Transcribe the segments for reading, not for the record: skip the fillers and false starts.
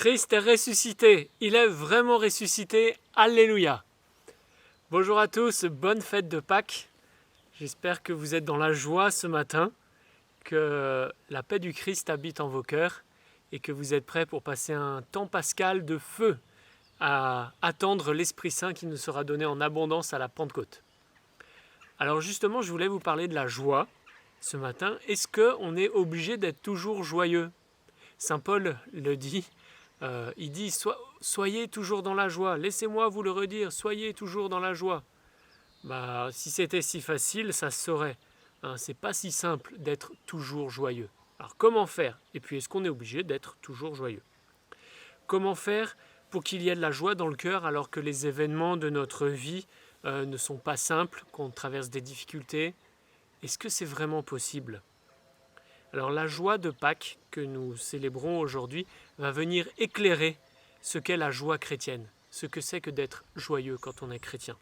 Christ est ressuscité, il est vraiment ressuscité, alléluia. Bonjour à tous, bonne fête de Pâques. J'espère que vous êtes dans la joie ce matin, que la paix du Christ habite en vos cœurs et que vous êtes prêts pour passer un temps pascal de feu à attendre l'Esprit Saint qui nous sera donné en abondance à la Pentecôte. Alors justement, je voulais vous parler de la joie ce matin. Est-ce qu'on est obligé d'être toujours joyeux ? Saint Paul le dit. Il dit soyez toujours dans la joie. Laissez-moi vous le redire, soyez toujours dans la joie. Si c'était si facile, ça se saurait. C'est pas si simple d'être toujours joyeux. Alors comment faire ? Et puis est-ce qu'on est obligé d'être toujours joyeux ? Comment faire pour qu'il y ait de la joie dans le cœur alors que les événements de notre vie ne sont pas simples, qu'on traverse des difficultés ? Est-ce que c'est vraiment possible ? Alors la joie de Pâques que nous célébrons aujourd'hui va venir éclairer ce qu'est la joie chrétienne, ce que c'est que d'être joyeux quand on est chrétien.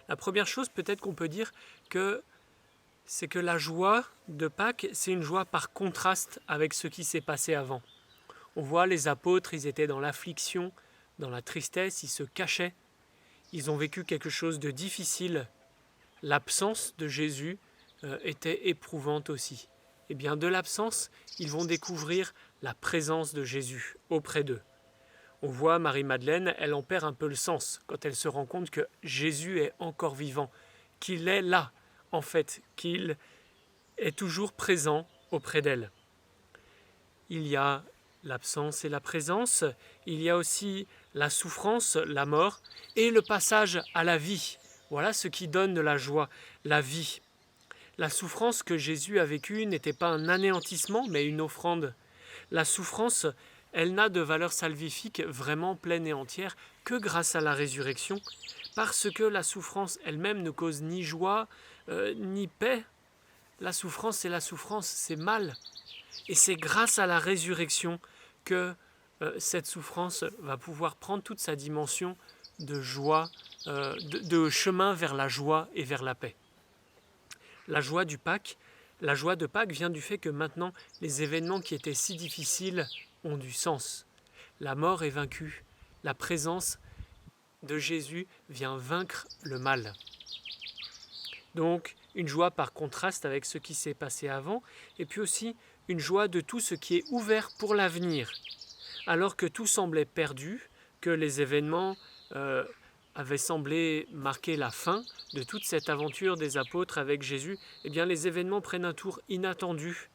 La première chose peut-être qu'on peut dire c'est que la joie de Pâques, c'est une joie par contraste avec ce qui s'est passé avant. On voit les apôtres, ils étaient dans l'affliction, dans la tristesse, ils se cachaient, ils ont vécu quelque chose de difficile. L'absence de Jésus était éprouvante aussi. Et bien de l'absence, ils vont découvrir la présence de Jésus auprès d'eux. On voit Marie-Madeleine, elle en perd un peu le sens quand elle se rend compte que Jésus est encore vivant, qu'il est là, en fait, qu'il est toujours présent auprès d'elle. Il y a l'absence et la présence, il y a aussi la souffrance, la mort, et le passage à la vie. Voilà ce qui donne de la joie, la vie. La souffrance que Jésus a vécue n'était pas un anéantissement, mais une offrande. La souffrance, elle n'a de valeur salvifique vraiment pleine et entière que grâce à la résurrection, parce que la souffrance elle-même ne cause ni joie, ni paix. La souffrance, c'est mal. Et c'est grâce à la résurrection que cette souffrance va pouvoir prendre toute sa dimension de joie, de chemin vers la joie et vers la paix. La joie de Pâques vient du fait que maintenant, les événements qui étaient si difficiles ont du sens. La mort est vaincue. La présence de Jésus vient vaincre le mal. Donc, une joie par contraste avec ce qui s'est passé avant, et puis aussi une joie de tout ce qui est ouvert pour l'avenir. Alors que tout semblait perdu, que les événements avait semblé marquer la fin de toute cette aventure des apôtres avec Jésus, eh bien les événements prennent un tour inattendu.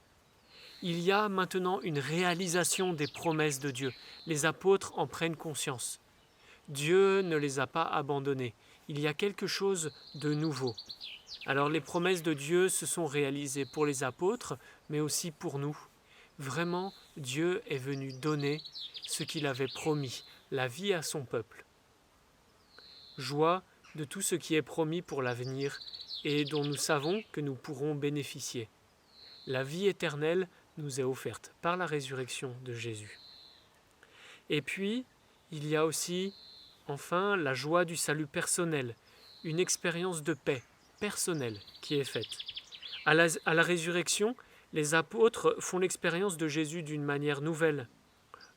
Il y a maintenant une réalisation des promesses de Dieu. Les apôtres en prennent conscience. Dieu ne les a pas abandonnés. Il y a quelque chose de nouveau. Alors les promesses de Dieu se sont réalisées pour les apôtres, mais aussi pour nous. Vraiment, Dieu est venu donner ce qu'il avait promis, la vie à son peuple. Joie de tout ce qui est promis pour l'avenir et dont nous savons que nous pourrons bénéficier. La vie éternelle nous est offerte par la résurrection de Jésus. Et puis, il y a aussi, enfin, la joie du salut personnel, une expérience de paix personnelle qui est faite. À la résurrection, les apôtres font l'expérience de Jésus d'une manière nouvelle.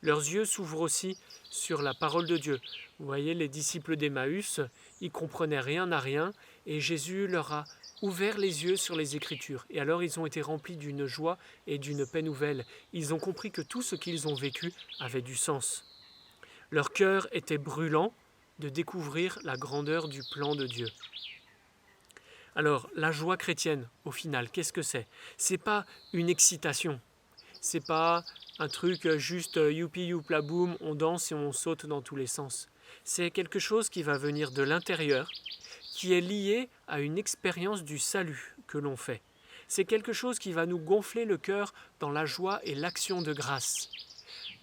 Leurs yeux s'ouvrent aussi sur la parole de Dieu. Vous voyez, les disciples d'Emmaüs, ils comprenaient rien à rien et Jésus leur a ouvert les yeux sur les Écritures. Et alors ils ont été remplis d'une joie et d'une paix nouvelle. Ils ont compris que tout ce qu'ils ont vécu avait du sens. Leur cœur était brûlant de découvrir la grandeur du plan de Dieu. Alors, la joie chrétienne, au final, qu'est-ce que c'est ? C'est pas une excitation. C'est pas un truc juste youpi youpla boum, on danse et on saute dans tous les sens. C'est quelque chose qui va venir de l'intérieur, qui est lié à une expérience du salut que l'on fait. C'est quelque chose qui va nous gonfler le cœur dans la joie et l'action de grâce.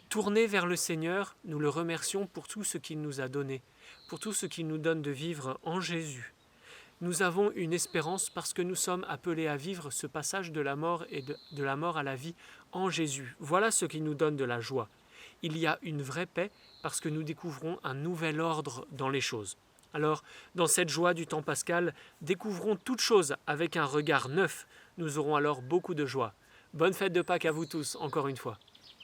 Tournés vers le Seigneur, nous le remercions pour tout ce qu'il nous a donné, pour tout ce qu'il nous donne de vivre en Jésus. Nous avons une espérance parce que nous sommes appelés à vivre ce passage de la mort et de la mort à la vie en Jésus. Voilà ce qui nous donne de la joie. Il y a une vraie paix parce que nous découvrons un nouvel ordre dans les choses. Alors, dans cette joie du temps pascal, découvrons toutes choses avec un regard neuf. Nous aurons alors beaucoup de joie. Bonne fête de Pâques à vous tous, encore une fois.